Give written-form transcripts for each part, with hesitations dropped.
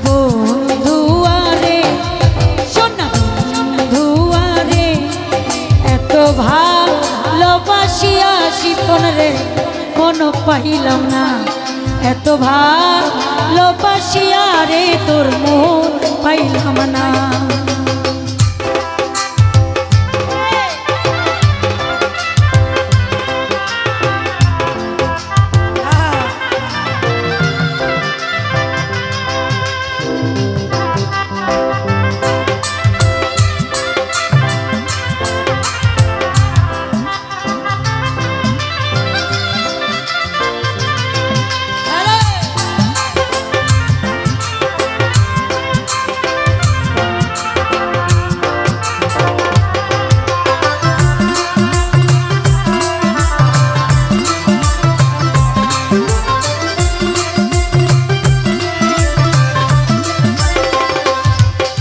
বন্ধু আরে সোনা বন্ধু আরে এত ভালোবাসিয়া শিপন রে মন পাইলাম না এত ভালোবাসিয়া রে তোর মন পাইলাম না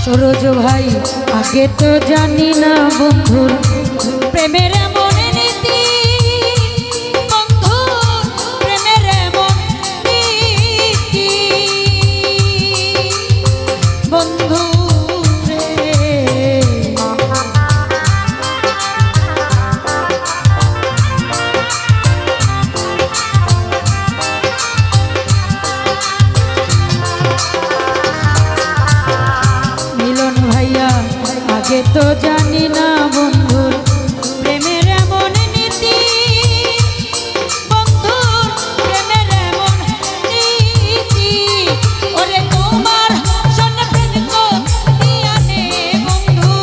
সরোজ ভাই আগে তো জানি না বন্ধুর প্রেমের এমন নীতি বন্ধুর প্রেমের এমন নীতি বন্ধু আগে তো জানি না বন্ধুর প্রেমের এমন নীতি বন্ধুর প্রেমের এমন নীতি ওরে তোমার সঙ্গে প্রেম করিয়া নে বন্ধু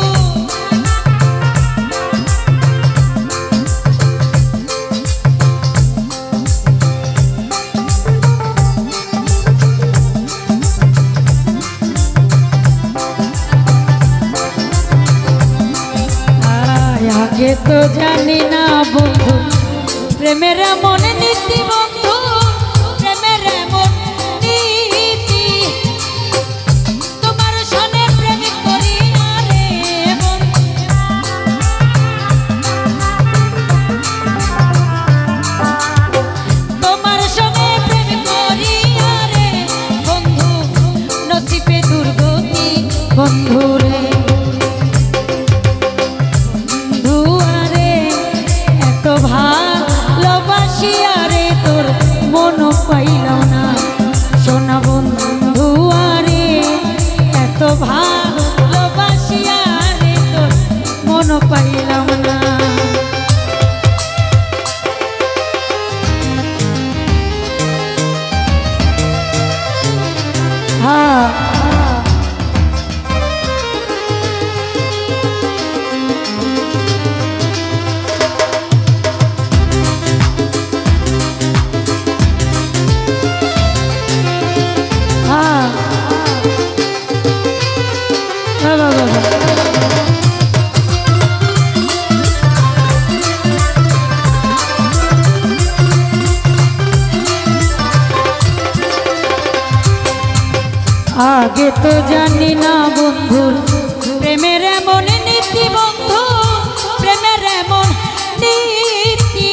আগে তো জানি না বন্ধু প্রেমের এমন নীতি বন্ধু প্রেমের এমন নীতি তোমার সনে প্রেম করিয়া রে তোমার সনে প্রেম করিয়া রে বন্ধু নসিবে দুর্গতি বন্ধু রে ভালোবাসিয়া রে তোর মন পাইলাম না সোনা বন্ধু আরে এত ভালোবাসিয়া রে তোর মন পাইলাম না আগে তো জানি না বন্ধুর প্রেমের এমন নীতি বন্ধু প্রেমের এমন নীতি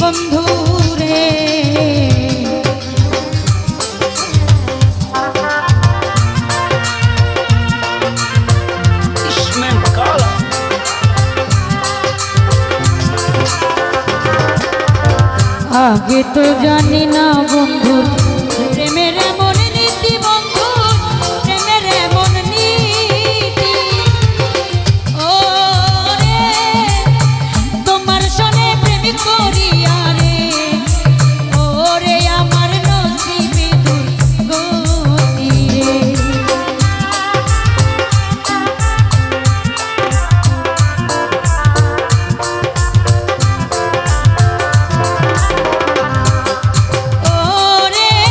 বন্ধু রে আগে তো জানি না বন্ধুর প্রেমের এমন নীতি বন্ধু প্রেমের এমন নীতি ও রে তোমার সনে প্রেম করিয়া রে ও রে আমার নসিবে দুর্গতি রে ও রে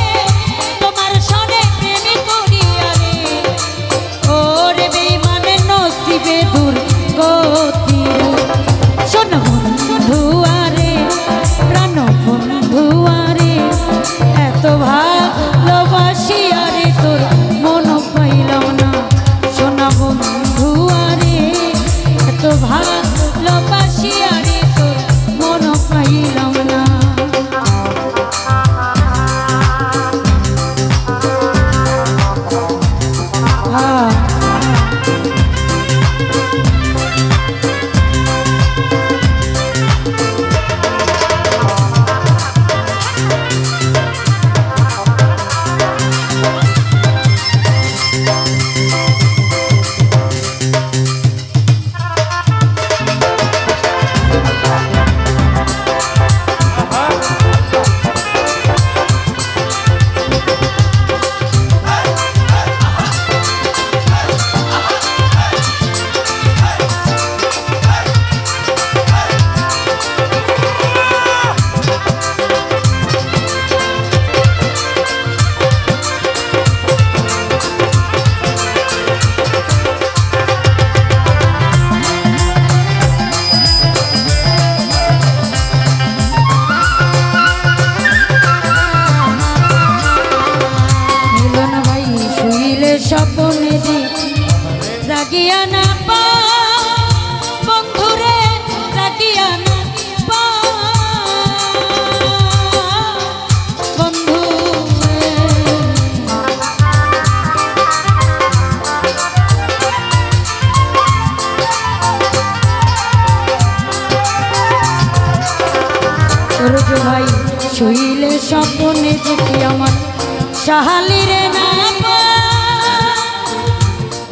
সাহালি রে না পা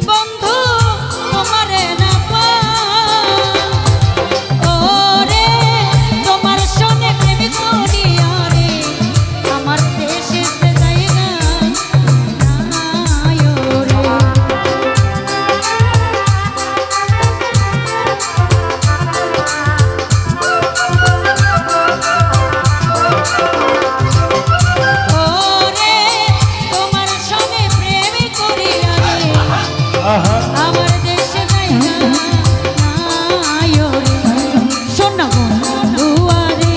বন্ধু তোমারে না পা ওরে তোমার সনে প্রেম করিয়া রে আমার দেশে জায়গা নাই ওরে আমার দেশে জায়গা নাই ওরে সোনা বন্ধুয়ারে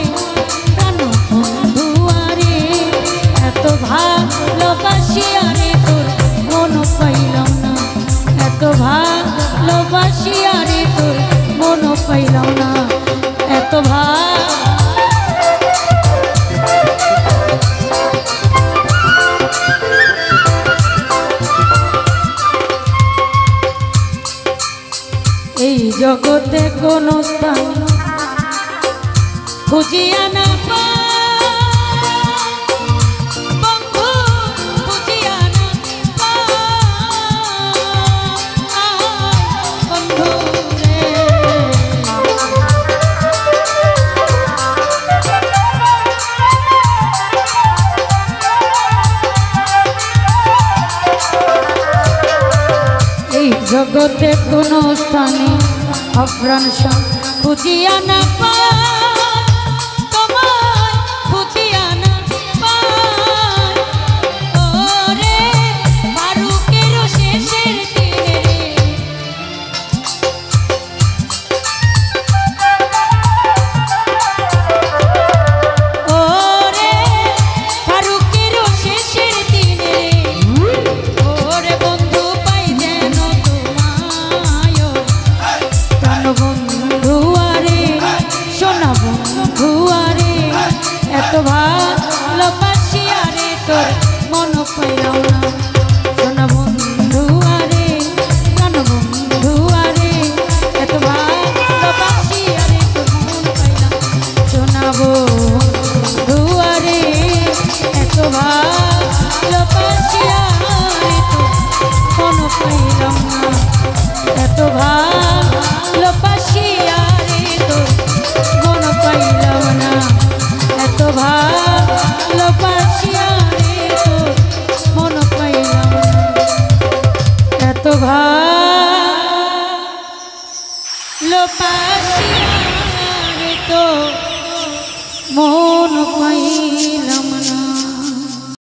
প্রাণ বন্ধুয়ারে এত ভালোবাসিয়া রে তোর মন পাইলাম না এত ভালোবাসিয়া রে তোর মন পাইলাম না এত এই জগতে কোন স্থান খুঁজিয়া না বন্ধু খুঁজিয়া না বন্ধু রে এই জগতে কোন স্থানে অপ্রাণ খুঁজিয়া না তোমায় খুঁজিয়া না ওরে বারুকের শেষের দিনে ওরে বারুকের শেষের দিনে ওরে বন্ধু পাই যেন তোমায় প্রাণ বন্ধুয়ারে সোনা বন্ধুয়ারে এত ভালোবাসিয়া রে তোর মন পাইলাম না সোনা বন্ধুয়ারে প্রাণ বন্ধুয়ারে এত ভালোবাসিয়া রে তোর মন পাইলাম সোনা বন্ধুয়ারে এত ভালোবাসিয়া রে তোর মন পাইলাম না এত ভালোবাসিয়া রে তোর মন পাইলাম না এত ভালোবাসিয়া রে তোর মন পাইলাম না এত ভালোবাসিয়া রে তোর মন পাইলাম